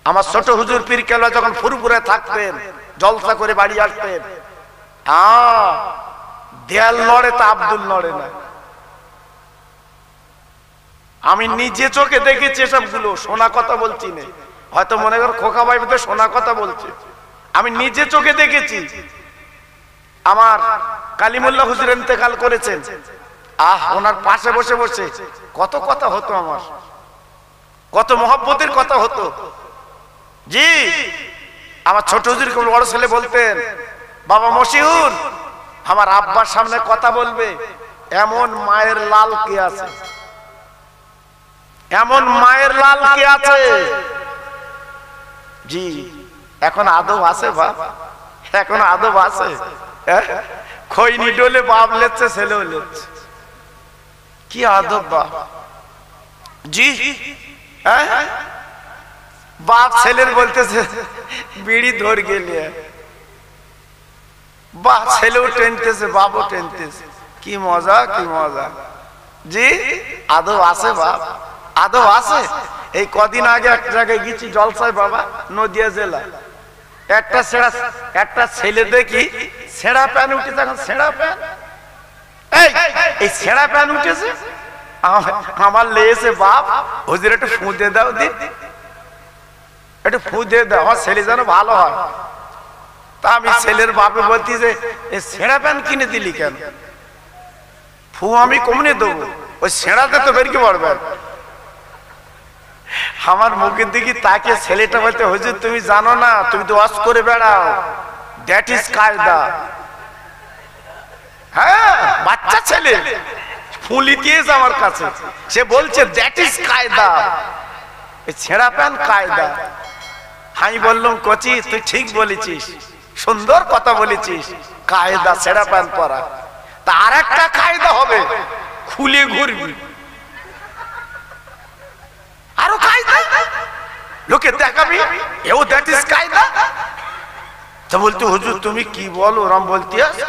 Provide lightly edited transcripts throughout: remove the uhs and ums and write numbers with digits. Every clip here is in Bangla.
আমার ছোট হুজুর পীর কেবলা যখন ফুরফুরে থাকতেন, জলসা করে বাড়ি আসতেন, দেয়াল নড়ে তা আব্দুল নড়ে না। আমি নিজে চোখে দেখেছি এসবগুলো, শোনা কথা বলছি না, হয়তো মনে করো খোকা ভাই বোধহয় শোনা কথা বলছে, আমি নিজে চোখে দেখেছি। আমার কালিমুল্লাহ হুজুর ইন্তেকাল করেছেন, ওনার পাশে বসে বসে কত কথা হতো, আমার কত মহব্বতের কথা হতো। জি, আমার ছোট হুজুর বড় ছেলে বলতেন, বাবা মশিউর আমার আব্বার সামনে কথা বলবে, এমন মায়ের লাল কে আছে, এমন মায়ের লাল কে আছে। জি, এখন আদব আছে বাপ, এখন আদব আছে। খৈনি ডোলে বাপ লেচ্ছে, ছেলেও লেচ্ছে, কি আদব বাপ। জি, বাপ ছেলের বলতেছে বিড়ি ধর গেলে, বাপ ছেলেও টেনতেছে, বাপও টেনতেছে, কি মজা, কি মজা। জি, আদব আছে বাপ, আদব আছে। এই কদিন আগে এক জায়গায় গেছি জলসায় বাবা, নদিয়া জেলা, একটা ছেলে দেখি ছেঁড়া প্যান উঠেছে, এখন ছেঁড়া প্যান, এই ছেঁড়া প্যান উঠেছে, আমার লেগেছে বাপ হুজুর একটু ফু দিয়ে দাও, দিন একটু ফু দিয়ে দাও, আমার ছেলে যেন ভালো হয়। তা আমি ছেলের বাপে বলছি যে এই ছেঁড়া প্যান কিনে দিলি কেন? ফু আমি কমনে দেবো, ওই ছেঁড়াতে তো বেরকে পড়বে। আমার মুখের দিকে তাকে ছেলেটা বলতে, হুজুর তুমি জানো না, তুমি তো ওয়াজ করে বেড়াও, দ্যাট ইজ কায়দা। হ্যাঁ, বাচ্চা ছেলে ফুলি দিয়েছে আমার কাছে, সে বলছে দ্যাট ইজ কায়দা, ছেঁড়া প্যান কায়দা। আমি বললাম কচি তুই ঠিক বলেছিস, সুন্দর কথা বলেছিস, কায়দা ছেঁড়া প্যান পরা। তা আর একটা কায়দা হবে, খুলে ঘুরবি, আরো কায়দা লোকে দেখাবি, এও দ্যাট ইজ কায়দা। তো বলতে হুজুর তুমি কি বলো, ওরম বলতে আছে?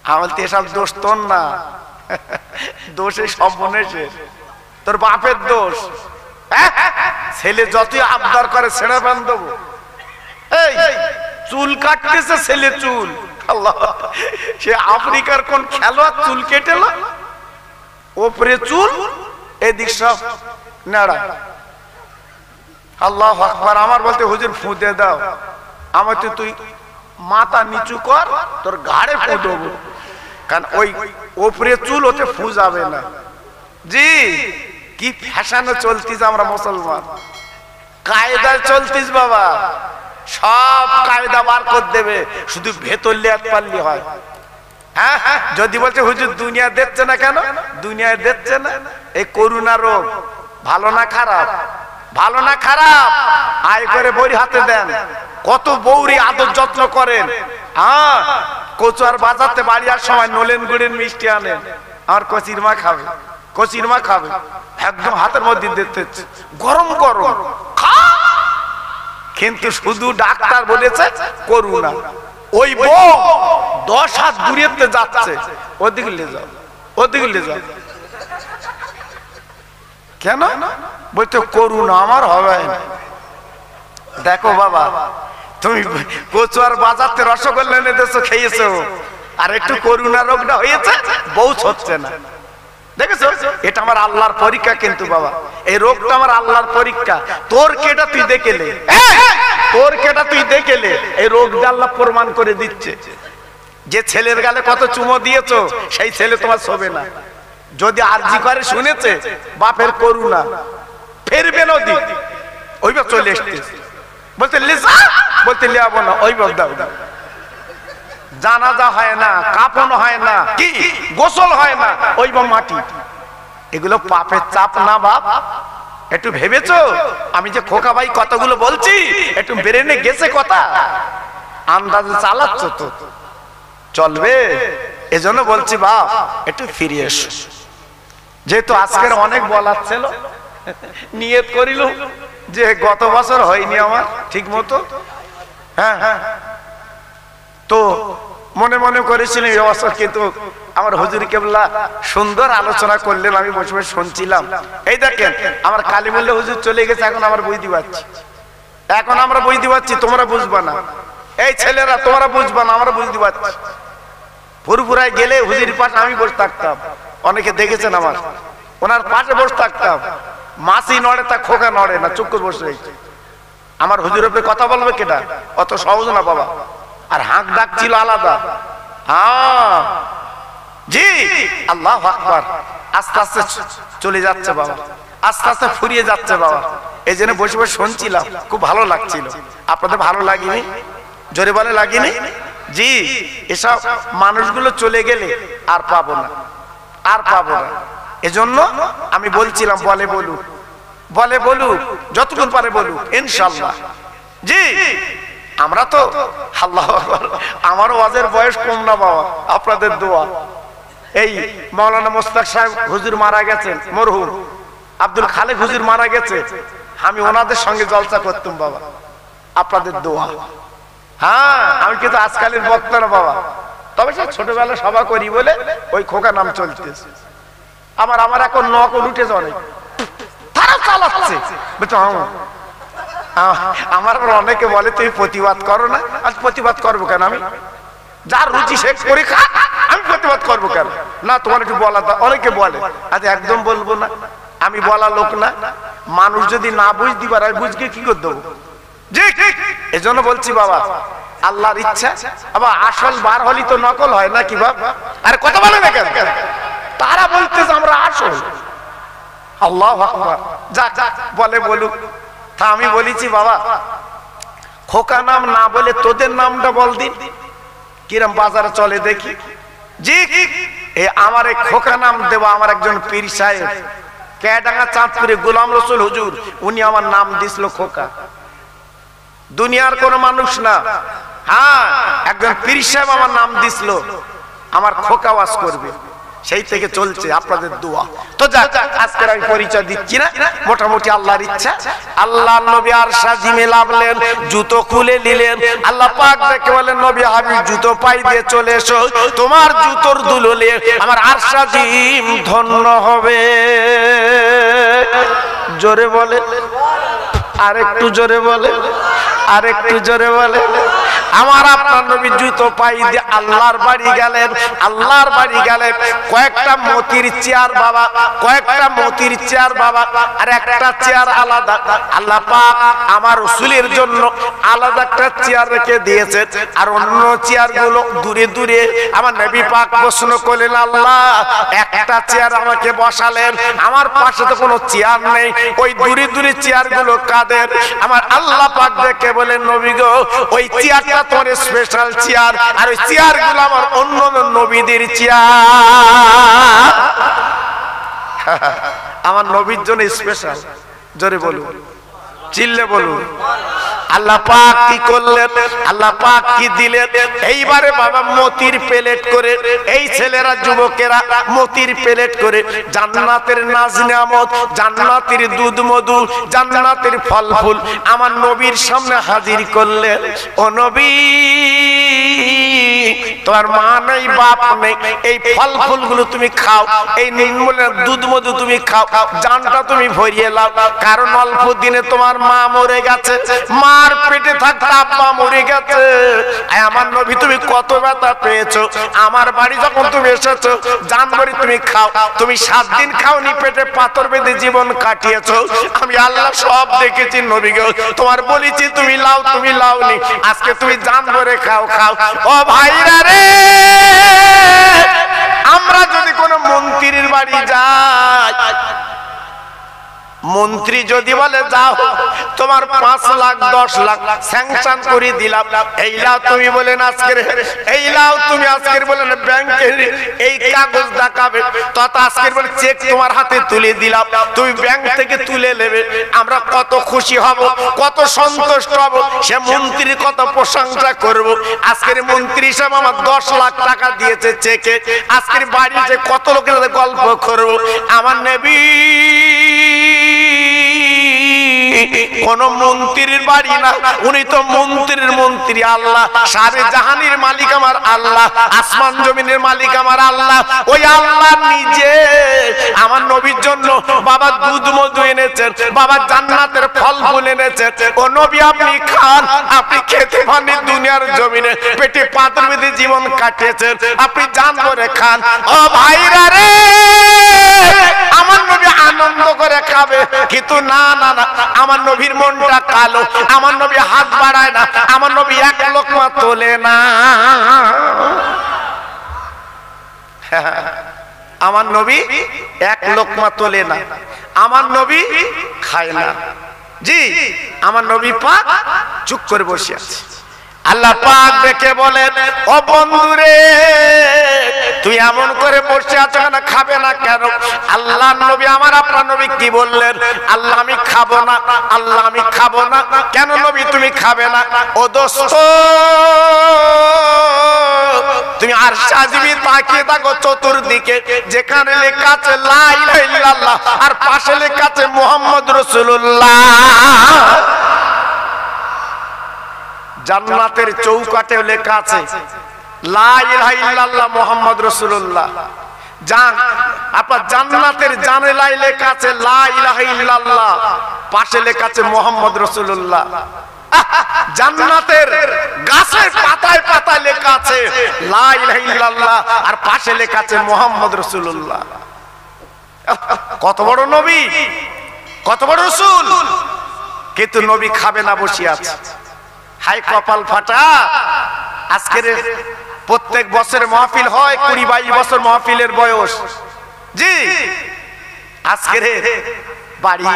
আমি বলতে এসব দোষ তোর না, দোষ এই সব বনেছে, তোর বাপের দোষ। ছেলে যতই আবদার করে ছেড়ে বান দেবো, এই চুল কাটতেছে ছেলে, চুল, আল্লাহ, সে আফ্রিকার কোন খেলোয়াড় চুল কেটেল, ওপরে চুল, এদিক সব নাড়া, আল্লাহু আকবার। আমার বলতে হুজুর ফু দিয়ে দাও, আমার তো তুই মাথা নিচু কর, তোর ঘাড়ে ফু দেবো, কারণ ওই ওপরে চুল ওতে ফু যাবে না। জি, কি ফ্যাশনে চলতিস আমরা মুসলমান, কায়দায় চলতিস বাবা, সব কায়দা বার করে দেবে, শুধু ভেতর লিয়াত পারলি হয়। হ্যাঁ, যদি বলছে হুজুর দুনিয়া দেখছে না কেন, দুনিয়ায় দেখছে না, এই করোনা রোগ ভালো না খারাপ, ভালো না খারাপ, আয় করে বই হাতে দেন, কত বৌরি আদর যত্ন করেন। হ্যাঁ, কচুয়ার বাজারতে বাড়ি আর সময় নলেন গুড়ের মিষ্টি আনেন, আর কচির মা খাবে, কচির মা খাবে, একদম হাতের মধ্যে দেখতে গরম গরম খা, কিন্তু শুধু ডাক্তার বলেছে করোনা, ওই বউ 10 হাত দূরেতে যাচ্ছে, ওদিকে নিয়ে যাও, ওদিকে নিয়ে যাও, কেন বলতে করোনা আমার হবে না। দেখো বাবা, তুমি কচুয়ার বাজারতে রসগোল্লা এনে দেছো, খেয়েছো, আর একটু করোনা রোগটা হয়েছে, বউ হচ্ছে না, দেখেছো? এটা আমার আল্লাহর পরীক্ষা, কিন্তু বাবা এই রোগটা আমার আল্লাহর পরীক্ষা। তোর কেটা তুই দেখেলে, তোর কেটা তুই দেখেলে, এই রোগটা আল্লাহ প্রমাণ করে দিচ্ছে। যে ছেলের গালে কত চুমো দিয়েছো, সেই ছেলে তোমার শোবে না। যদি আরজি করে শুনেছে বাপের করুণা, ফেরবে নদী, ওইবার চলে এসছে, বলতে লিসা, বলতে লিয়াবো না, ওইবার দাও দাও, জানাজা হয় না, কাফন হয় না, কি গোসল হয় না, ওইবার মাটি। এগুলো পাপের চাপ না বাপ? একটু ভেবেছো? আমি যে খোকা ভাই কতগুলো বলছি, একটু ব্রেনে গেছে কথা, আন্দাজে চালাচ্ছ তো চলবে? এজন্য বলছি বাপ একটু ফিরে এসো। যেহেতু আজকের অনেক বলার ছিল, নিয়ত করিল যে গত বছর হয়নি আমার ঠিক মতো, হ্যাঁ, তো মনে মনে করেছিলেন এই অবস্থা, কিন্তু আমার হুজুর কেবলা সুন্দর আলোচনা করলেন, আমি বসে বসে শুনছিলাম। এই দেখেন আমার কালিমুল্লাহ হুজুর চলে গেছে, এখন আমরা বুঝতে পারছি, এখন আমরা বুঝতে পারছি, তোমরা বুঝবা না, এই ছেলেরা তোমরা বুঝবা না, আমরা বুঝতে পারছি। ফুরফুরায় গেলে হুজুর পাশে আমি বসে থাকতাম, অনেকে দেখেছেন আমার, ওনার পাশে বসে থাকতাম। মাসি নড়ে তা খোকা নড়ে না, চুপ করে বসে রয়েছে। আমার হুজুরের উপরে কথা বলবে কেটা, অত সহজ না বাবা। আর হাঁক ডাক ছিল আলাদা। হ্যাঁ জি, আল্লাহু আকবার। আস্তে আস্তে চলে যাচ্ছে বাবা, আস্তে আস্তে ফুরিয়ে যাচ্ছে বাবা। এই জন্য বসে বসে শুনছিলাম, খুব ভালো লাগছিল। আপনাদের ভালো লাগেনি? জোরে বলে লাগেনি? জি, এসব মানুষগুলো চলে গেলে আর পাবো না, আর পাবো না। এজন্য আমি বলছিলাম বলে বলুক, বলে বলুক, যতক্ষণ পারে বলুক ইনশাআল্লাহ। জি, আমরা তো আল্লাহু আকবার, আমার ওয়াজের বয়স কম না বাবা, আপনাদের দোয়া। এই মাওলানা মোস্তাক সাহেব হুজুর মারা গেছেন, মরহুম আব্দুল খালেক হুজুর মারা গেছে, আমি ওনাদের সঙ্গে জলসা করতাম বাবা, আপনাদের দোয়া। হ্যাঁ, আমি কিন্তু আজকালের বক্তা না বাবা, তবে সে ছোটবেলা সভা করি বলে ওই খোকা নাম চলতেছে। আমার এখন নকল উঠে যাবে, তারা চালাচ্ছে। আমার অনেকে বলে তুমি প্রতিবাদ করো না। আজ প্রতিবাদ করবো কেন? আমি যার রুচি সে করে খা, আমি প্রতিবাদ করবো কেন? না, তোমার একটু বলা, অনেকে বলে আজ একদম বলবো না, আমি বলা লোক না। মানুষ যদি না বুঝতে পারে আমি বুঝকে কি করে দেবো? এজন্য বলছি বাবা, আল্লাহর ইচ্ছা। আবার আসল বার হলি তো নকল হয় না কি বাবা? আরে কথা বলে না কেন? তারা বলতেছে আমরা আসল। আল্লাহু আকবার। যাক, বলে বলুক। তা আমি বলেছি বাবা, খোকা নাম না বলে তোদের নামটা বল দিন, কিরম বাজারে চলে দেখি। জি, আমার এই খোকা নাম দেওয়া আমার একজন পীর সাহেব, কেডাঙ্গা চাঁদপুরে গোলাম রসুল হুজুর, উনি আমার নাম দিছিল খোকা। দুনিয়ার কোন মানুষ না, হ্যাঁ একজন পীর সাহেব আমার নাম দিছিল, আমার খোকা ওয়াজ করবে। সেই থেকে চলছে আপনাদের দোয়া। তো যাক, আজকে আমি পরিচয় দিচ্ছি না, মোটামুটি আল্লাহর ইচ্ছা। আল্লাহ নবী আরশা জিমে লাভলেন, জুতো খুলে নিলেন। আল্লাহ পাক দেখে বলেন, নবী হাবিব জুতো পাই দিয়ে চলে এসো, তোমার জুতোর দুললে আমার আরশা জিম ধন্য হবে। জোরে বলে, আরেকটু জোরে বলে, আরেকটু জোরে বলে। আমার আপনার নবী জুতো পাই দিয়ে আল্লাহর বাড়ি গেলেন। আল্লাহর বাড়ি গেলেন, কয়েকটা মতির চেয়ার বাবা, কয়েকটা মতির চেয়ার বাবা, আর একটা চেয়ার আলাদা। আল্লাহ পাক আমার রাসূলের জন্য আলাদা একটা চেয়ার রেখে দিয়েছে, আর অন্য চেয়ার গুলো দূরে দূরে। আমার নবী পাক প্রশ্ন করলেন, আল্লাহ একটা চেয়ার আমাকে বসালেন, আমার পাশে তো কোনো চেয়ার নেই, ওই দূরে দূরে চেয়ার গুলো কাদের? আমার আল্লাহ পাক দেখে বলেন, নবী গো, ওই চেয়ারটা তোমার স্পেশাল চেয়ার, আর ওই চেয়ার গুলো আমার অন্য নবীদের চেয়ার। আমার নবীর জন্য স্পেশাল। জোরে বলুন, চিল্লে বলুন। আল্লাহ পাক কি করলেন? আল্লাহ পাক কি দিলেন? এইবারে বাবা মতির প্লেট করে, এই ছেলেরা যুবকেরা মতির প্লেট করে জান্নাতের নাজ নিয়ামত, জান্নাতের দুধ মধু, জান্নাতের ফল ফুল আমার নবীর সামনে হাজির করলেন। ও নবী, তোমার মা নেই, বাপ নেই, এই ফল ফুলগুলো তুমি খাও, এই নির্মলের দুধ মধু তুমি খাও, জানটা তুমি ভরিয়ে লাও। কারণ অল্প দিনে তোমার মা মরে গেছে, মার পেটে থাকতে আব্বা মরে গেছে। আমার নবী, তুমি কত ব্যথা পেয়েছো। আমার বাড়ি যখন তুমি এসেছো, জানবরি তুমি খাও, তুমি 7 দিন খাওনি, পেটে পাথর বেঁধে জীবন কাটিয়েছো। আমি আল্লাহ সব দেখেছি নবী গো, তোমার বলেছি তুমি লাও, তুমি লাওনি, আজকে তুমি জানবরে খাও, খাও। ও ভাইরা রে, আমরা যদি কোনো মন্ত্রীর বাড়ি যাই, মন্ত্রী যদি বলে যাও তোমার 5 লাখ 10 লাখ স্যাংশন করে দিলাম, এই লাও তুমি বলেন আজকের, এই লাও তুমি আজকের বলেন ব্যাংকের এই কাগজ দেখাবে, তত আজকের বলে চেক তোমার হাতে তুলে দিলাম, তুমি ব্যাংক থেকে তুলে নেবে। আমরা কত খুশি হব, কত সন্তুষ্ট হব, সে মন্ত্রীর কত প্রশংসা করব। আজকের মন্ত্রী সাহেব আমার 10 লাখ টাকা দিয়েছে চেকে, আজকের বাড়িতে কত লোকের গল্প করব। আমার নবী কোন মন্ত্রীর বাড়ি না, উনি তো মন্ত্রীর মন্ত্রী আল্লাহ, সারে জাহানের মালিক আমার আল্লাহ, আসমান জমিনের মালিক আমার আল্লাহ। ওই আল্লাহ নিজে আমার নবীর জন্য বাবা দুধ মধু এনেছেন, বাবা জান্নাতের ফল ফুল এনেছেন। ও নবী আপনি খান, আপনি খেতে পাননি দুনিয়ার জমিনে, পেটে পাথর বেঁধে জীবন কাটিয়েছেন, আপনি জান করে খান। ও ভাইরা রে, আমার নবী আনন্দ করে খাবে, কিন্তু না না না, আমার নবীর মনটা কালো, আমার নবী হাত বাড়ায় না, আমার নবী এক লোকমা তোলে না, আমার নবী এক লোকমা তোলে না, আমার নবী খায় না। জি, আমার নবী পাক চুপ করে বসে আছে। আল্লাহ পাক দেখে বলেন, ও বন্ধুরে তুই এমন করে বসে আছো কেন, খাবে না কেন? আল্লাহ নবী আমার আপনার নবী কি বললেন? আল্লাহ আমি খাবো না, আল্লাহ আমি খাবো না। কেন নবী তুমি খাবে না? ও দোস্ত তুমি আর সাজিবি তাকিয়ে থাকো চতুর্দিকে, যেখানে লেখা আছে লা ইলাহা ইল্লাল্লাহ আর পাশে লেখা আছে মুহাম্মদ রাসূলুল্লাহ। জান্নাতের চৌকাঠে লেখা আছে লা ইলাহা ইল্লাল্লাহ মুহাম্মদ রাসূলুল্লাহ। আপনার জান্নাতের জানালায় লেখা আছে লা ইলাহা ইল্লাল্লাহ, পাশে লেখা আছে মুহাম্মদ রাসূলুল্লাহ। জান্নাতের গাছের পাতায় পাতায় লেখা আছে লা ইলাহা ইল্লাল্লাহ আর পাশে লেখা আছে মুহাম্মদ রাসূলুল্লাহ। কত বড় নবী, কত বড় রাসূল, কিন্তু নবী খাবে না, বসে আছে। হাই কপাল ফাটা। আজকের প্রত্যেক বছর মাহফিল হয়, 20-22 বছর মাহফিলের বয়স। জি, আজকের বাড়ি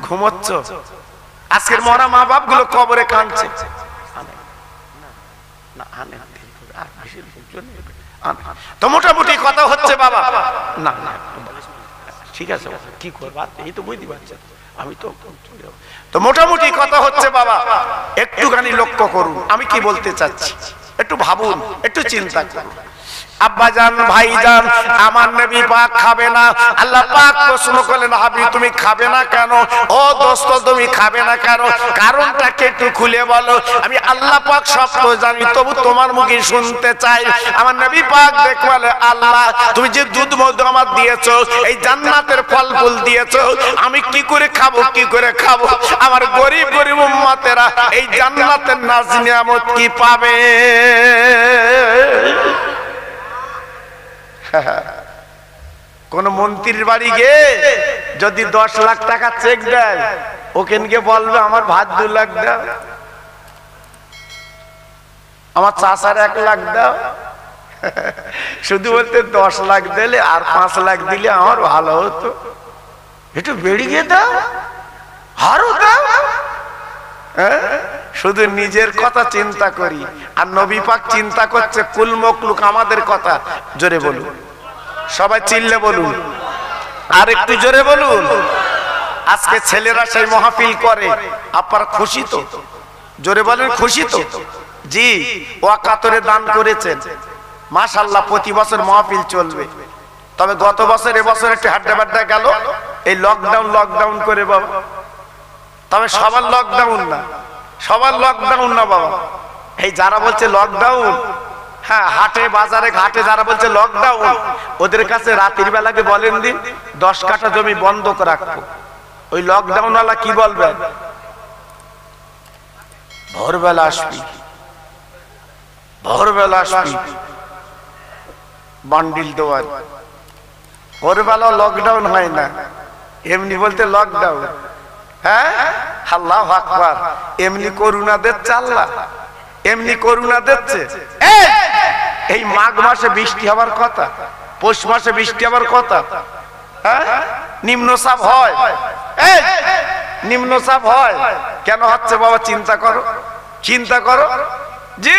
ঘুমোচ্ছ, আজকের মরা মা বাপ গুলো কবরে কাঁদছে। তো মোটামুটি কথা হচ্ছে বাবা, না না ঠিক আছে, কি করবা, এই তো বুঝতে পারছেন, আমি তো মোটামুটি কথা হচ্ছে বাবা, একটুখানি লক্ষ্য করুন আমি কি বলতে চাচ্ছি, একটু ভাবুন, একটু চিন্তা করুন। আব্বাজান ভাইজান, আমার নবী পাক খাবে না। আল্লাহ পাক প্রশ্ন করলেন, হাবিব তুমি খাবে না কেন? ও দোস্ত তুমি খাবে না কেন? কারণটাকে একটু খুলে বলো। আমি আল্লাহ পাক সব তো জানি, তবু তোমার মুখে শুনতে চাই। আমার নবী পাক দেখে বলে, আল্লাহ তুমি যে দুধ মধু আমার দিয়েছো, এই জান্নাতের ফল ফুল দিয়েছো, আমি কি করে খাবো, কি করে খাবো? আমার গরিব গরিব উম্মতেরা এই জান্নাতের নাজ নিয়ামত কি পাবে? কোন মন্ত্রীর বাড়ি গিয়ে যদি 10 লাখ টাকা চেক দেয়, ওখানে গিয়ে বলবে আমার ভাত 2 লাখ দাও, আমার চাচার 1 লাখ দাও। শুধু বলতে 10 লাখ দিলে আর 5 লাখ দিলে আমার ভালো হতো, একটু বেরিয়ে দাও, আরো দাও। শুধু নিজের কথা চিন্তা করি, আর নবী পাক চিন্তা করছে কুল মখলুক আমাদের কথা। জোরে বলুন, সবাই চিল্লে বলুন, আর একটু জোরে বলুন। আজকে ছেলেরা সেই মাহফিল করে, আপনারা খুশি তো? জোরে বলেন, খুশি তো? জি, ওয়াকাতরে দান করেছেন, মাশাআল্লাহ। প্রতি বছর মাহফিল চলবে, তবে গত বছর এবছর একটু হাড্ডা বাড্ডা গেল, এই লকডাউন করে বাবা। তবে সবার লকডাউন না, সবার লকডাউন না বাবা। এই যারা বলছে লকডাউন, হ্যাঁ হাটে বাজারে ঘাটে যারা বলছে লকডাউন, ওদের কাছে রাতের বেলাকে বলেন দিন 10 কাঠা জমি বন্ধ করে রাখবো। ওই লকডাউন ওয়ালা কি বলবে, ভোরবেলা আসবি, ভোরবেলা আসবি বান্ডিল দেওয়ার। ভোরবেলা লকডাউন হয় না, এমনি বলতে লকডাউন। হ্যাঁ, আল্লাহু আকবার। এমনি করুণা দিচ্ছে আল্লাহ, এমনি করুণা দিচ্ছে। এই মাঘ মাসে বৃষ্টি হবার কথা, পৌষ মাসে বৃষ্টি হবার কথা। হ্যাঁ, নিম্নচাপ হয়, নিম্নচাপ হয়। কেন হচ্ছে বাবা চিন্তা করো, চিন্তা করো। জি,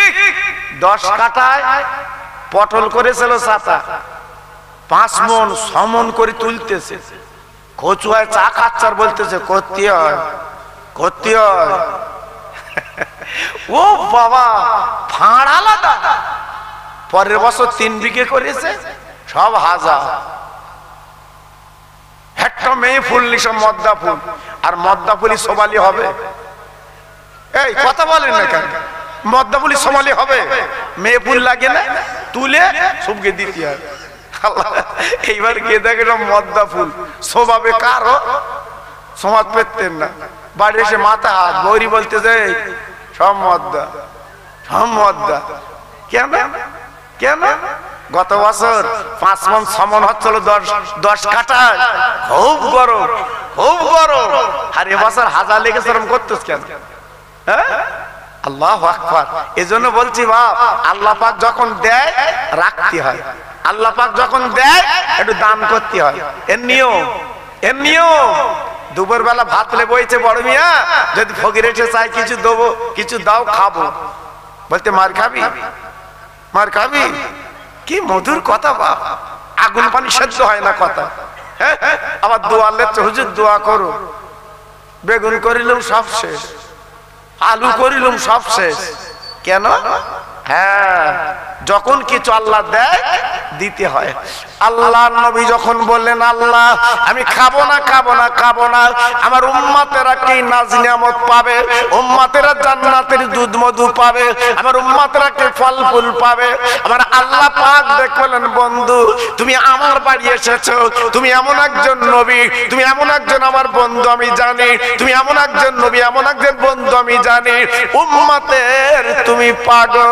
10 কাঠায় পটল করেছিল চাচা, 5 মণ 6 মণ করে তুলতেছে। কচুয়ায় চা খাচ্ছে আর বলতেছে করতে হয়, করতে হয়। ও বাবা, ফাঁড় আলাদা। পরের বছর 3 বিঘে করেছে, সব হাজার। একটা মেয়ে ফুল নিশো মদ্দা ফুল, আর মদ্দা ফুলই সোমালি হবে? এই কথা বলেন না কেন? মদ্দা ফুলই সোমালি হবে? মেয়ে ফুল লাগে না, তুলে সবকে দিতে হয়। এইবার গিয়ে দেখে মদ্দা ফুল শোভাবে কারো সমাজ পেতেন না, বাড়ি এসে মাথা হাত বৌরি বলতে যে সব মদ্দা, সব মদ্দা। কেন কেন? গত বছর 5 মণ 6 মণ হচ্ছিল 10 কাঠা, খুব গরম, খুব গরম। আর এবছর 1000 লেগেছে, এরকম করতেছ কেন? হ্যাঁ, আল্লাহু আকবার। এজন্য বলছি বাপ, আল্লাহ পাক যখন দেয় রাখতে হয়, আল্লাহ পাক যখন দেয় একটু দান করতে হয়। এর নিয়ম, এর নিয়ম। দুপুর বেলা ভাত লে বইছে বড় মিয়া, যদি ফকির এসে চাই কিছু দেবো, কিছু দাও খাবো, বলতে মার খাবি, মার খাবি। কি মধুর কথা বাপ, আগুন পানি সেদ্ধ হয় না কথা। হ্যাঁ, আবার দোয়া লেচ্ছে, হুজুর দোয়া করো। বেগুন করিলাম সব শেষ, আলু করিলাম সব শেষ। কেন? হ্যাঁ, যখন কিছু আল্লাহ দেয় দিতে হয়। আল্লাহর নবী যখন বললেন আল্লাহ আমি খাবো না, খাবো না, খাবো না, আমার উম্মতেরা কি নাজ নিয়ামত পাবে, উম্মতেরা জান্নাতের দুধ মধু পাবে, আমার উম্মতেরা কি ফল ফুল পাবে। আমার আল্লাহ পাক দেখলেন বন্ধু তুমি আমার বাড়ি এসেছো, তুমি এমন একজন নবী, তুমি এমন একজন আমার বন্ধু আমি জানি, তুমি এমন একজন নবী, এমন একজন বন্ধু আমি জানি, উম্মতের তুমি পাগল।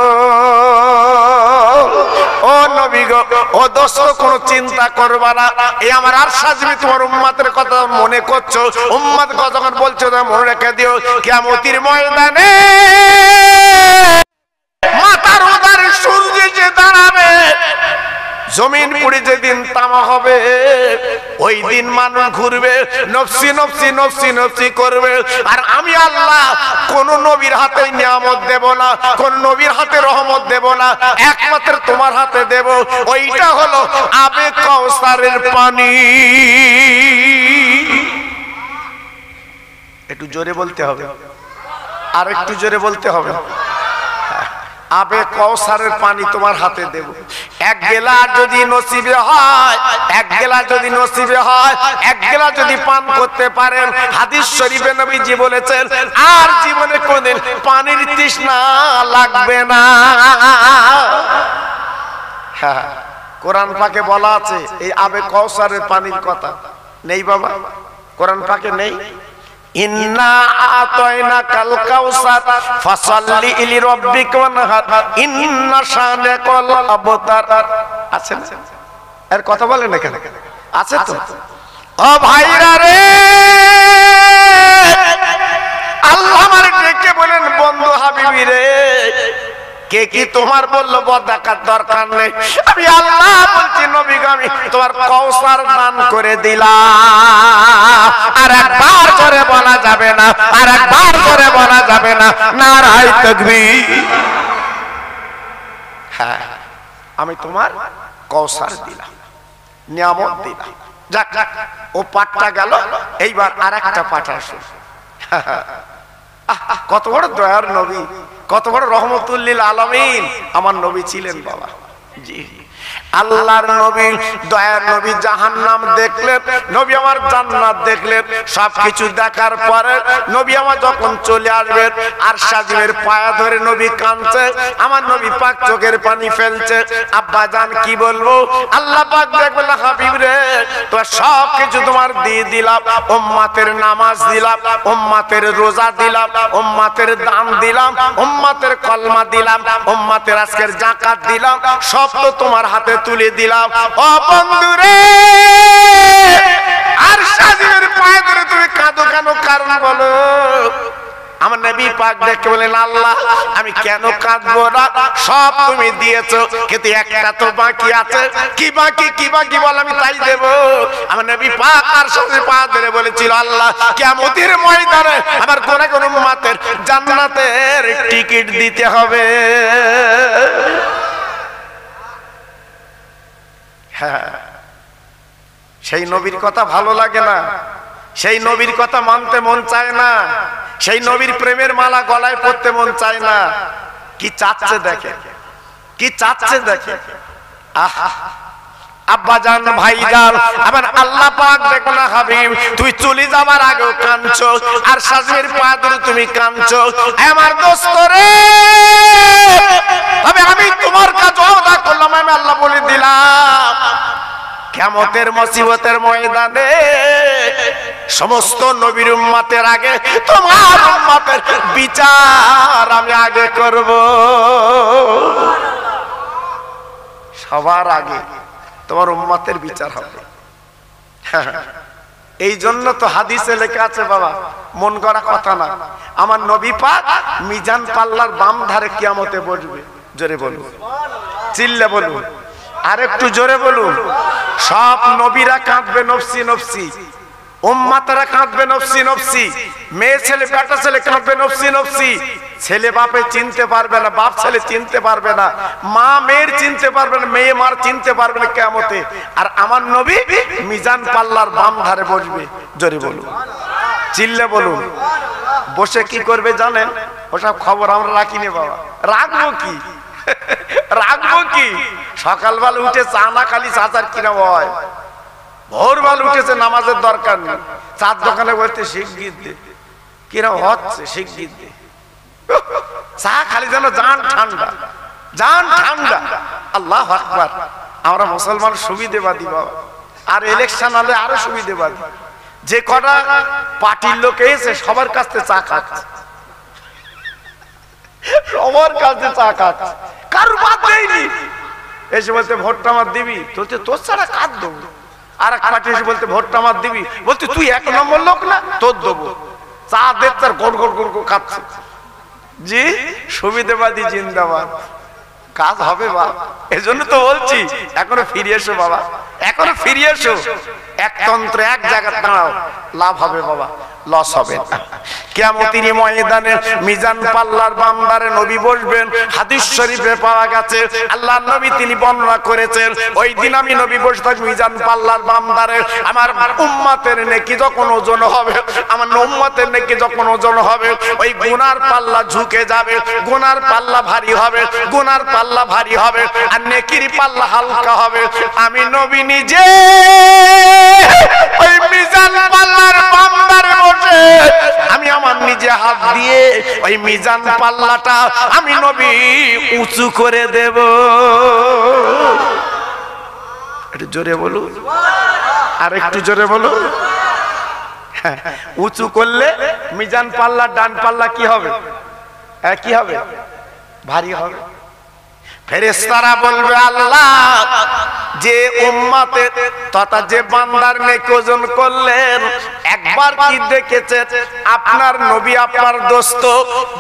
ও নবী গো, ও দোস্ত, কোনো চিন্তা করবা না, এই আমার আর সাজবি তোমার উম্মতের কথা মনে করছো, উম্মত কথা যখন বলছো মনে রেখে দিও, কিয়ামতের ময়দানে মাথার উদারে সূর্য যে দাঁড়াবে, জমিন পুড়ে যেদিন তামা হবে, ওই দিন মানুষ ঘুরবে, নফসি নফসি নফসি নফসি করবে। আর আমি আল্লাহ কোন নবীর হাতে নিয়ামত দেব না, কোন নবীর হাতে রহমত দেব না, একমাত্র তোমার হাতে দেব। ওইটা হলো আবে কাউসারের পানি। একটু জোরে বলতে হবে, আর একটু জোরে বলতে হবে। আবে কাউসারের পানি তোমার হাতে দেব। এক গেলাস যদি নসিবে হয়, এক গেলাস যদি নসিবে হয়, এক গেলাস যদি পান করতে পারেন, হাদিস শরীফে নবীজি বলেছেন আর জীবনে কোনদিন পানির তৃষ্ণা লাগবে না। হ্যাঁ, কোরআন পাকে বলা আছে এই আবে কাউসারের পানির কথা। নেই বাবা, কোরআন পাকে নেই? ইন্না আতাইনাকাল কাউসার ফাসাল্লি লিরাব্বিকা ওয়ানহার ইন্না শানিকাল আবতার। আছে না? এর কথা বলেন না কেন? আছে তো। ও ভাইরা রে, আল্লাহ আমারে ডেকে বলেন বন্ধু হাবিবি রে, কে কি তোমার বললো বদাকার দরকার নেই, আমি আল্লাহ বলছি নবী গো আমি তোমার কাউসার দান করে দিলাম। আর একবার করে বলা যাবে না, আর একবার করে বলা যাবে না, নারায়ে তাকবীর। হ্যাঁ, আমি তোমার কাউসার দিলাম, নিয়ামত দিলাম। যাক যাক, ও পাঠটা গেল, এইবার আর একটা পাঠ আসে। কত বড় দয়ার নবী, কত বড় রহমতুল লিল আলামিন আমার নবী ছিলেন বাবা। জি, আল্লাহর নবী, দয়ার নবী জাহান্নাম দেখলেন, নবী আমার জান্নাত দেখলেন। সবকিছু দেখার পরে নবী আমার যখন চলে আসবেন, আর সাজিমের পায়া ধরে নবী কাঁদছে, আমার নবী পাক চোখের পানি ফেলছে। আব্বা জান কি বলবো, আল্লাহ পাক দেখবেন হাবিব রে তোমার সবকিছু তোমার দিয়ে দিলাম, উম্মতের নামাজ দিলাম, উম্মতের রোজা দিলাম, উম্মতের দান দিলাম, উম্মতের কলমা দিলাম, উম্মতের আজকের যাকাত দিলাম, সব তো তোমার হাতে তুলে দিলাম। ও বন্ধুরে, আর সাজিমের পায়ে ধরে তুমি কাঁদো কেন, কারণ বলো? আমার নবী পাক দেখে বলেন আল্লাহ আমি কেন কাঁদবো না, সব তুমি দিয়েছো, কিন্তু একটা তো বাকি আছে। কি বাকি, কি বাকি বল, আমি তাই দেব। আমার নবী পাক আর সাথে পা ধরে বলেছিল আল্লাহ কিয়ামতের ময়দানে আমার গুনাহগার উম্মতের জান্নাতের টিকিট দিতে হবে। হ্যাঁ, সেই নবীর কথা ভালো লাগে না, সেই নবীর কথা মানতে মন চায় না, সেই নবীর প্রেমের মালা গলায় পরতে মন চায় না। কি চাচ্ছে দেখে, কি চাচ্ছে দেখে। আহা, আব্বাজান ভাইজান আবার আল্লাহ পাক দেখো না হাবিব তুই চলে যাবার আগেও কাঁদছো আর শাশুড়ির পা ধরে তুমি কাঁদছো আমার দোস্ত রে তবে আমি তোমার কাছে ওয়াদা করলাম আমি আল্লাহ বলে দিলাম কিয়ামতের মুসিবতের ময়দানে সমস্ত নবীর উম্মতের আগে তোমার উম্মতের বিচার আমি আগে করব সবার আগে তোমার উম্মতের বিচার হবে এই জন্য তো হাদিসে লেখা আছে বাবা মন গড়া কথা না আমার নবী পাক মিজান পাল্লার বাম ধারে কিয়ামতে বসবে জোরে বলুন চিল্লে বলুন আর একটু জোরে বলুন সব নবীরা কাঁদবে নফসি নফসি উম্মতরা কাঁদবে নফসি নফসি মেয়ে ছেলে বেটা ছেলে কাঁদবে নফসি নফসি ছেলে বাপে চিনতে পারবে না বাপ ছেলে চিনতে পারবে না মা মেয়ের চিনতে পারবে না মেয়ে মার চিনতে পারবে না কিয়ামতে আর আমার নবী মিজান পাল্লার বাম ধারে বসবে জোরে বলুন চিল্লে বলুন বসে কি করবে জানেন ওসব খবর আমরা রাখিনি বাবা রাখবো কি রাখবো কি সকালবেলা উঠে চা না খালি চাচার কিনা হয় ভোরবেলা উঠেছে নামাজের দরকার নেই চার দোকানে বলতে শিগগির দে কিনা হচ্ছে শিগগির দে চা খালি যেন জান ঠান্ডা আল্লাহু আকবার আমরা মুসলমান সুবিধেবাদী বাবা আর ইলেকশন হলে আরো সুবিধেবাদী যে কটা পার্টির লোক এসে সবার কাছে চা খাচ্ছে সবার কাছে চা খাচ্ছে কারোর বাদ দেয়নি এসে বলতে ভোটটা আমার দিবি বলতে তোর ছাড়া কার দেবো আর এক পার্টি এসে বলতে ভোটটা আমার দিবি বলতে তুই এক নম্বর লোক না তোর দেবো চা দে তার গড় গড় গড় খাচ্ছে জি সুবিধেবাদী জিন্দাবাদ কাজ হবে বাবা এজন্য তো বলছি এখনো ফিরে এসো বাবা এখনো ফিরে এসো একতন্ত্র এক জায়গায় দাঁড়াও লাভ হবে বাবা লস হবে না কিয়ামতের ময়দানে মিজান পাল্লার বাম ধারে নবী বসবেন হাদিস শরীফে পাওয়া গেছে আল্লাহর নবী তিনি বর্ণনা করেছেন ওই দিন আমি নবী বসে থাকি মিজান পাল্লার বাম ধারে আমার উম্মতের নেকি যখন ওজন হবে আমার উম্মতের নেকি যখন ওজন হবে ওই গুনার পাল্লা ঝুঁকে যাবে গুনার পাল্লা ভারী হবে গুনার পাল্লা ভারী হবে আর নেকির পাল্লা হালকা হবে আমি নবী নিজে ওই মিজান পাল্লার বাম ধারে বসে আমি আমার নিজে হাত দিয়ে ওই মিজান পাল্লাটা আমি নবী উঁচু করে দেব একটু জোরে বলুন আর একটু জোরে বলুন উঁচু করলে মিজান পাল্লা ডান পাল্লা কি হবে কি হবে ভারী হবে ফেরেশতারা বলবে আল্লাহ যে উম্মতের তথা যে বান্দার নেকি ওজন করলেন একবার কি দেখেছে আপনার নবী আপনার দোস্ত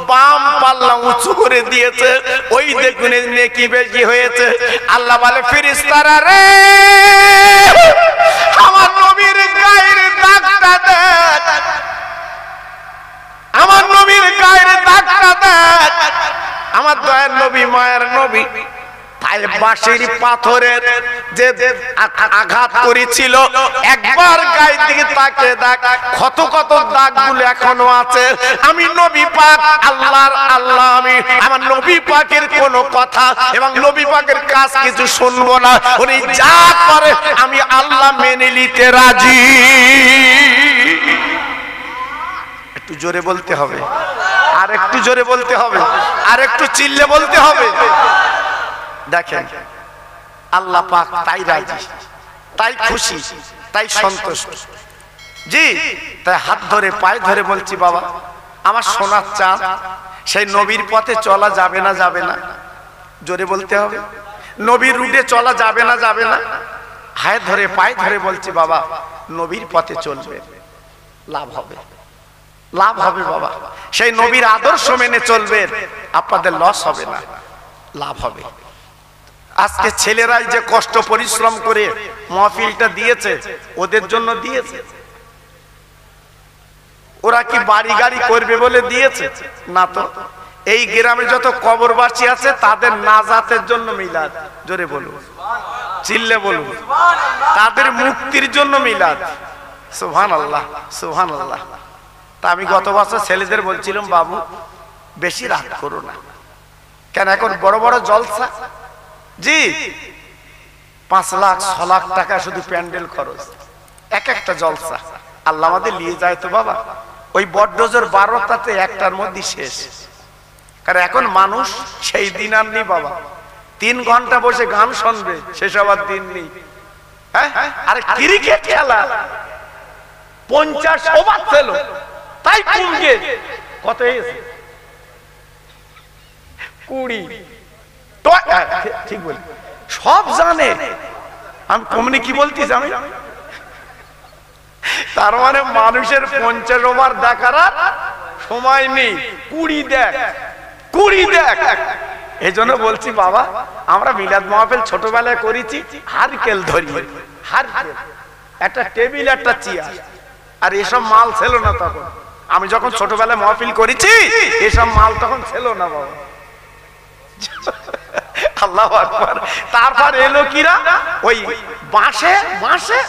বাম পাল্লা উঁচু করে দিয়েছে ওই দেখুন নেকি বেশি হয়েছে আল্লাহ বলে ফেরেশতারা রে আমার নবীর গায়ের দাগটা দেখ আমার নবীর গায়ের দাগটা দেখ আমার দয়ার নবী মায়ের নবী তাই বাঁশের পাথরের যে আঘাত করেছিল একবার গায়ের দিকে তাকে দেখ কত কত দাগগুলো এখনো আছে আমি নবী পাক আল্লাহর আল্লাহ আমি আমার নবী পাকের কোনো কথা এবং নবী পাকের কাজ কিছু শুনবো না উনি যা করে আমি আল্লাহ মেনে নিতে রাজি একটু জোরে বলতে হবে আর একটু জোরে বলতে হবে আর একটু চিল্লে বলতে হবে দেখেন আল্লাহ পাক তাই রাজি তাই খুশি তাই সন্তুষ্ট জি তাই হাত ধরে পায়ে ধরে বলছি বাবা আমার সোনার চাঁদ সেই নবীর পথে চলা যাবে না যাবে না জোরে বলতে হবে নবীর রুটে চলা যাবে না যাবে না হাত ধরে পায়ে ধরে বলছি বাবা নবীর পথে চলবে লাভ হবে লাভ হবে বাবা সেই নবীর আদর্শ মেনে চলবেন আপনাদের লস হবে না লাভ হবে আজকে ছেলেরাই যে কষ্ট পরিশ্রম করে মাহফিলটা দিয়েছে ওদের জন্য দিয়েছে ওরা কি বাড়ি গাড়ি করবে বলে দিয়েছে না তো এই গ্রামে যত কবরবাসী আছে তাদের নাজাতের জন্য মিলাদ জোরে বলুন চিল্লে বলুন তাদের মুক্তির জন্য মিলাদ সুবহানাল্লাহ সুবহানাল্লাহ তা আমি গত বছর ছেলেদের বলছিলাম বাবু বেশি রাত করো না কেন এখন বড় বড় জলসা জি 5 লাখ 6 লাখ টাকা শুধু প্যান্ডেল খরচ, এক একটা জলসা। আল্লাহ আমাদের নিয়ে যায় তো বাবা, ওই বড়ডোজের 12টাতে একটার মধ্যে শেষ। কারণ এখন মানুষ সেই দিন আর নেই বাবা, 3 ঘন্টা বসে গান শুনবে শেষ হবার দিন নেই। হ্যাঁ, আরে ক্রিকেট খেলা 50 ওভার ছিল, তাই কমবে কত হয়েছে 20। ঠিক বলি, সব জানে। আমি কমনি কি বলতিস আমি, তার মানে মানুষের 50 ওভার দেখার সময় নেই, 20 দেখ 20 দেখ। এই জন্য বলছি বাবা, আমরা মিলাদ মাহফিল ছোটবেলায় করেছি হারকেল ধরিয়ে, হারকেল, একটা টেবিল একটা চেয়ার, আর এসব মাল ছিল না তখন। আমি যখন ছোটবেলায় মাহফিল করেছি এসব মাল তখন ছিল না বাবা। আল্লাহু আকবার। তারপর এলো কিরা, ওই বাঁশে বাঁশে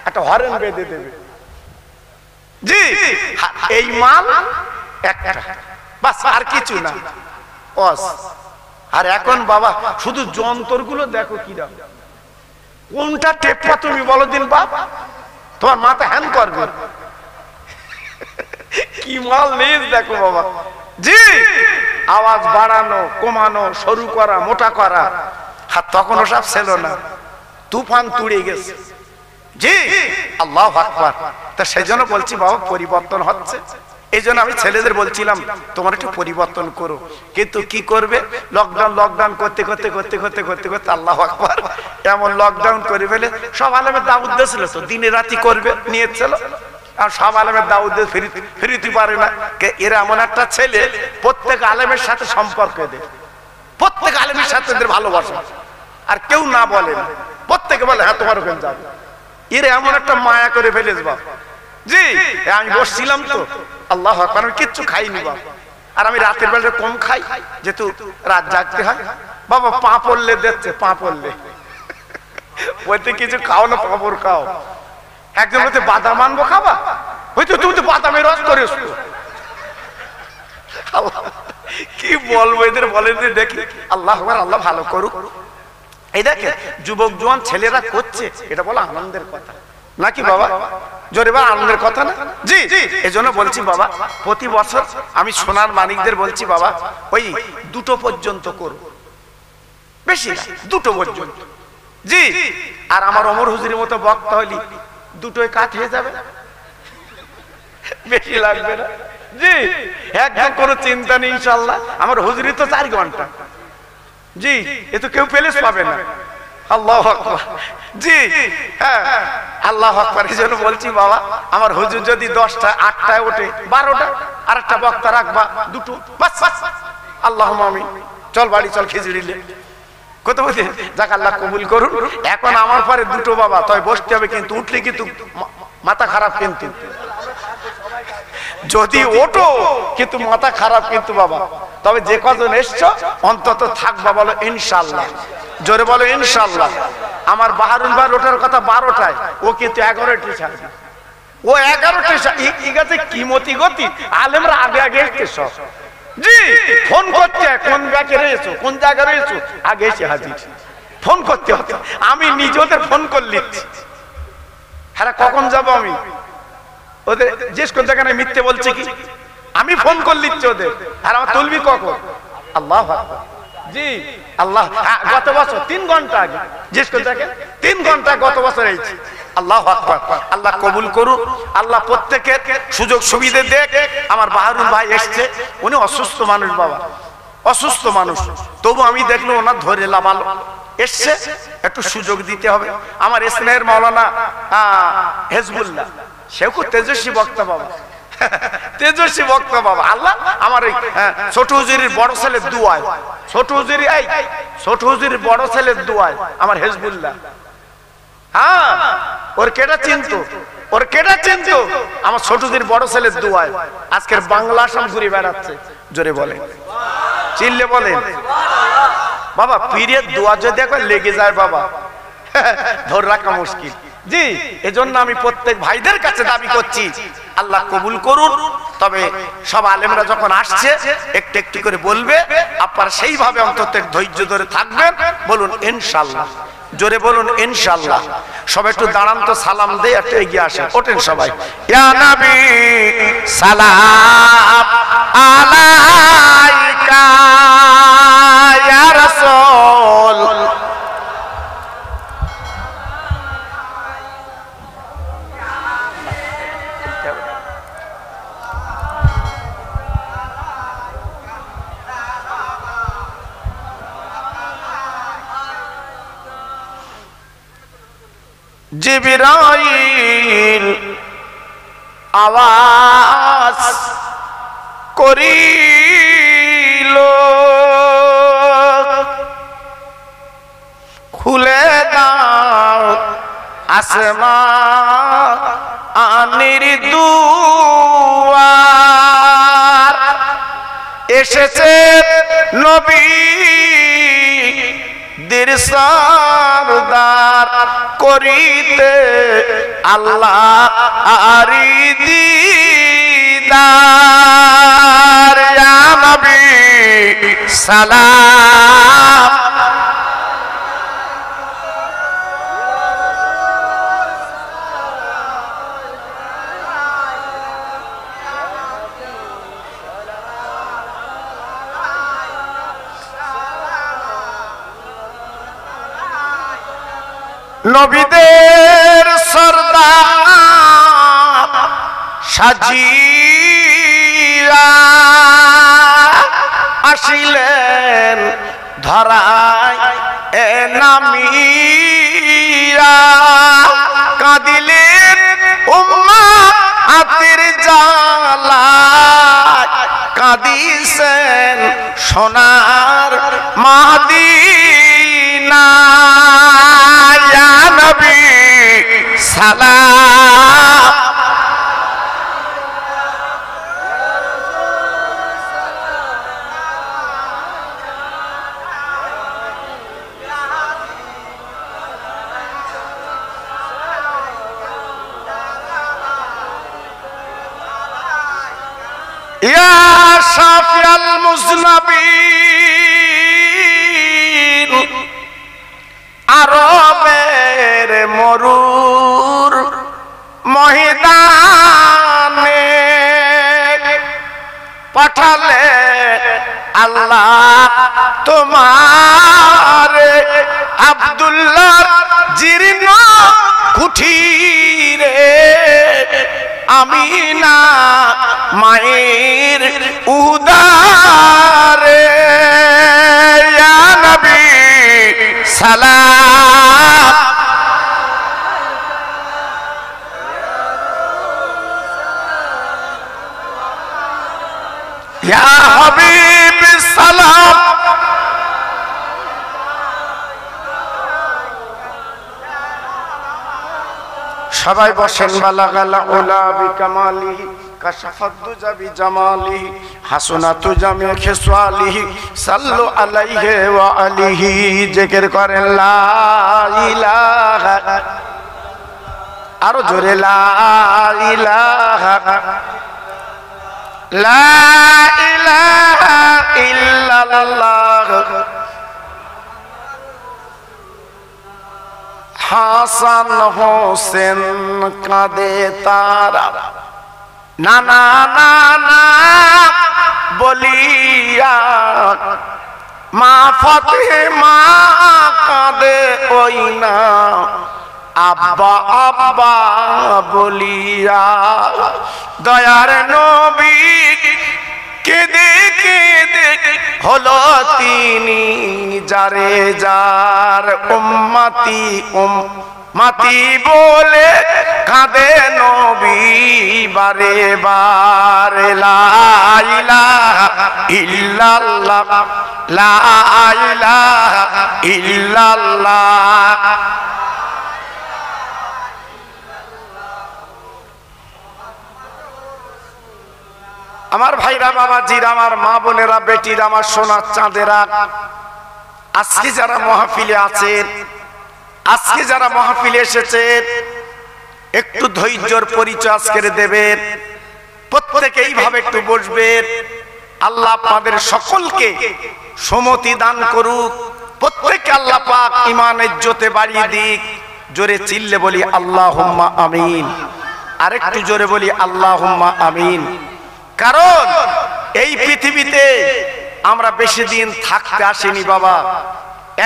একটা হরেন বেঁধে দেবে, জি এই মাল একটা, বাস আর কিছু না। আর এখন বাবা শুধু যন্ত্রগুলো দেখো কিরা, কোনটা টেপা তুমি বলো দিন বাপ, তোমার মাথা হ্যান করবে। কি মাল নেই দেখো বাবা, জি আওয়াজ বাড়ানো কমানো সরু করা মোটা করা। আর তখন ওসব ছিল না, তুফান তুড়ে গেছে। জি আল্লাহু আকবার। তা সেই জন্য বলছি বাবা পরিবর্তন হচ্ছে। এই জন্য আমি ছেলেদের বলছিলাম তোমরা একটু পরিবর্তন করো, কিন্তু কি করবে, লকডাউন লকডাউন করতে করতে করতে করতে করতে করতে আল্লাহু আকবার এমন লকডাউন করে ফেলে। সব আলেমের দাওয়াত দিয়েছিল তো, দিনে রাতি করবে নিয়েছিল, আর সব আলেমের দাওয়াত ফিরিতে পারে না। এরা এমন একটা ছেলে প্রত্যেক আলেমের সাথে সম্পর্ক দেয়, প্রত্যেক আলেমের সাথে এদের ভালোবাসা, আর কেউ না বলে না, প্রত্যেকে বলে হ্যাঁ তোমার ওখানে যাবে। এরা এমন একটা মায়া করে ফেলেছে বাবা। জি আমি বসছিলাম তো, আল্লাহু আকবার, আমি কিচ্ছু খাইনি বাবা। আর আমি রাতের বেলা কম খাই, যেহেতু রাত জাগতে হয় বাবা। পা পড়লে দেখছে, পা পড়লে বলতে কিছু খাও না, পাঁপড় খাও। একজন বলতে বাদাম আনবো খাবা, হয়তো তুমি তো বাদামের রস করেছ। কি বলবো এদের, বলে দেখি। আল্লাহ আল্লাহ ভালো করুক। এই দেখে যুবক জোয়ান ছেলেরা করছে, এটা বলো আনন্দের কথা নাকি বাবা? জোরে বা আনন্দের কথা না? জি এই জন্য বলছি বাবা, প্রতি বছর আমি সোনার মানিকদের বলছি বাবা ওই 2টো পর্যন্ত করো, বেশি 2টো পর্যন্ত। জি আর আমার ওমর হুজুরের মতো বক্তা হলি 2টোয় কাট হয়ে যাবে, বেশি লাগবে না। জি একদম কোনো চিন্তা নেই ইনশাআল্লাহ। আমার হুজুরি তো 4 ঘন্টা। জি এ তো কেউ পেলেস পাবে না। আল্লাহু আকবার। জি হ্যাঁ আল্লাহু আকবার। এই জন্য বলছি বাবা, আমার হুজুর যদি 10টা 8টায় ওঠে, 12টা আর একটা বক্তা রাখবা 2টো, বাস বাস। আল্লাহুম্মা আমিন। চল বাড়ি চল, খিচুড়ি লে কত বলছে, যাক আল্লাহ কবুল করুন। এখন আমার পরে 2টো বাবা, তবে বসতে হবে, কিন্তু উঠলে কিন্তু মাথা খারাপ, কিন্তু যদি ওঠো কিন্তু মাথা খারাপ কিন্তু বাবা। তবে যে কজন এসছো অন্তত থাকবা, বলো ইনশাআল্লাহ, জোরে বলো ইনশাআল্লাহ। আমার বাহারুল ভাই ওঠার কথা 12টায়, ও কিন্তু 11টা ছাড়বে, ও 11টা ইগাছে কি মতি গতি, আলেমরা আগে আগে এসছে সব। জি ফোন করছে, কোন ব্যাকে রয়েছো, কোন জায়গায় রয়েছো, আগে এসে হাজির। ফোন করতে হতো, আমি নিজে ওদের ফোন করে লিখছি, হ্যাঁ কখন যাবো আমি ওদের জিজ্ঞেস করতে, কেন মিথ্যে বলছে কি, আমি ফোন করে লিখছি ওদের, আর আমার তুলবি কখন। আল্লাহু আকবার। জি আল্লাহ, গত বছর 3 ঘন্টা আগে জিজ্ঞেস করতে, 3 ঘন্টা গত বছর এইছি। আল্লাহু আকবার। আল্লাহ কবুল করুন, আল্লাহ প্রত্যেকের সুযোগ সুবিধা দেখ। আমার বাহারুল ভাই এসছে, উনি অসুস্থ মানুষ বাবা, অসুস্থ মানুষ, তবু আমি দেখলো ওনার ধরে লাভালো এসছে, একটু সুযোগ দিতে হবে। আমার স্নেহের মাওলানা হেজবুল্লাহ, সেও খুব তেজস্বী বক্তা বাবা, তেজস্বী বক্তা বাবা। আল্লাহ আমার এই ছোট হুজুরের বড় ছেলের দুয়ায়, ছোট হুজুরি এই ছোট হুজুরের বড় ছেলের দুয়ায় আমার হেজবুল্লাহ, হ্যাঁ ওর কেটা চিনতো, ওর কেটা চিনতো, আমার ছোট হুজুরের বড় ছেলের দুয়ায় আজকের বাংলা আসাম ঘুরে বেড়াচ্ছে। জোরে বলেন, চিনলে বলেন বাবা। পীরের দোয়া যদি একবার লেগে যায় বাবা, ধরে রাখা মুশকিল। জি এজন্য আমি প্রত্যেক ভাইদের কাছে দাবি করছি, আল্লাহ কবুল করুন। তবে সব আলেমরা যখন আসছে একটু একটু করে বলবে, আপনারা সেইভাবে অন্তত ধৈর্য ধরে থাকবেন, বলুন ইনশাআল্লাহ। জোরে বলুন ইনশাআল্লাহ। সবাই একটু দাঁড়ান তো, সালাম দিয়ে একটু এগিয়ে আসেন, ওঠেন সবাই। ইয়া নবী সালাম আলাইকা, ইয়া রাসূল জিবরাইল আওয়াজ করিল, খুলে দাও আসমানের দুয়ার, এসেছে নবী দের সরদার, করিতে আল্লাহ আরি দিদার। ইয়া নবী সালাম নবীদের সরদার সাজিয়া আসিলেন ধরায় এ নামিয়া, কাঁদিলেন উম্মাতের জালায়, কাঁদিছেন সোনার মদিনা। ইয়া নবী সালাম ইয়া শাফিয়াল মুজনাবিন, আরবের মরুর ময়দানে পাঠালে আল্লাহ তোমারে, আব্দুল্লাহ জীর্ণ কুঠিরে আমিনা মায়ের উদারে। ইয়া নবী সালাম ইয়া হাবিব সালাম। সবাই বসেন। বালাগাল উলা বিকামালিহি, কাশাফাত দুজা বিজামালিহি, হাসনাতু জামি খিসালিহি, সাল্লু আলাইহি ওয়া আলিহি। জিকির করেন লা ইলাহা, আরো জোরে লা ইলাহা, লা ইলাহা ইল্লাল্লাহ। হাসান হোসেন কাঁদে তারা, নানা নানা বলিয়া, মা ফাতেমা কাঁদে ওই না, আব্বা আব্বা বলিয়া। দয়ার নবী কেঁদে কেঁদে হলো তিনি যারে যার উম্মতি উম্মতি বলে কাঁদে নবী বারে বারে। লা ইলাহা ইল্লাল্লাহ, লা ইলাহা ইল্লাল্লাহ। আমার ভাইরা, বাবাজিরা, আমার মা বোনেরা, বেটিরা, আমার সোনার চাঁদেরা, আজকে যারা মাহফিলে আছেন, আজকে যারা মাহফিলে এসেছেন, একটু ধৈর্যের পরিচয় আজকে দেবেন। প্রত্যেকে এইভাবে একটু বসবেন। আল্লাহ আপনাদের সকলকে সুমতি দান করুক। প্রত্যেককে আল্লাহ পাক ঈমান ইজ্জতে বাড়িয়ে দিক। জোরে চিল্লে বলি আল্লাহুম্মা আমিন। আরেকটু জোরে বলি আল্লাহুম্মা আমিন। কারণ এই পৃথিবীতে আমরা বেশি দিন থাকতে আসিনি বাবা,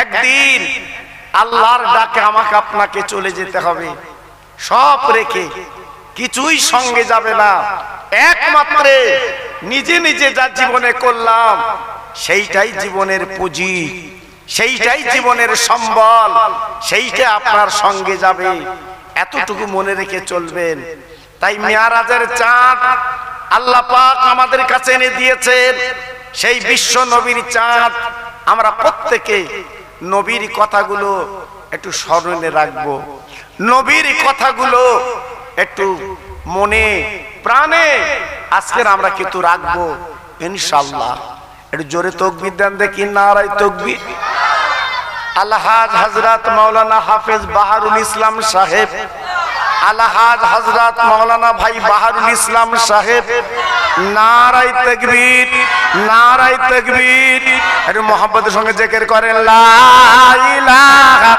একদিন আল্লাহর ডাকে আমাকে আপনাকে চলে যেতে হবে। সব রেখে কিছুই সঙ্গে যাবে না, একমাত্র নিজে নিজে যা জীবনে করলাম সেইটাই জীবনের পুঁজি, সেইটাই জীবনের সম্বল, সেইটা আপনার সঙ্গে যাবে। এতটুকু মনে রেখে চলবেন। তাই মিরাজের চাঁদ আল্লাহ পাক আমাদের কাছে এনে দিয়েছেন, সেই বিশ্ব নবীর চাঁদ। আমরা প্রত্যেকে নবীর কথাগুলো একটু স্মরণে রাখবো, নবীর কথাগুলো একটু মনে প্রাণে আজকের আমরা কিন্তু রাখবো ইনশাআল্লাহ। একটু জোরে তাকবীর দেন দেখি, নারায়ে তাকবীর। আলহাজ হযরত মাওলানা হাফেজ বাহারুল ইসলাম সাহেব, আলহাজ হযরত মাওলানা ভাই বাহারুল ইসলাম সাহেব, নারায়ে তাকবীর, নারায়ে তাকবীর। একটু মুহাব্বতের সঙ্গে জিকির করেন লা ইলাহা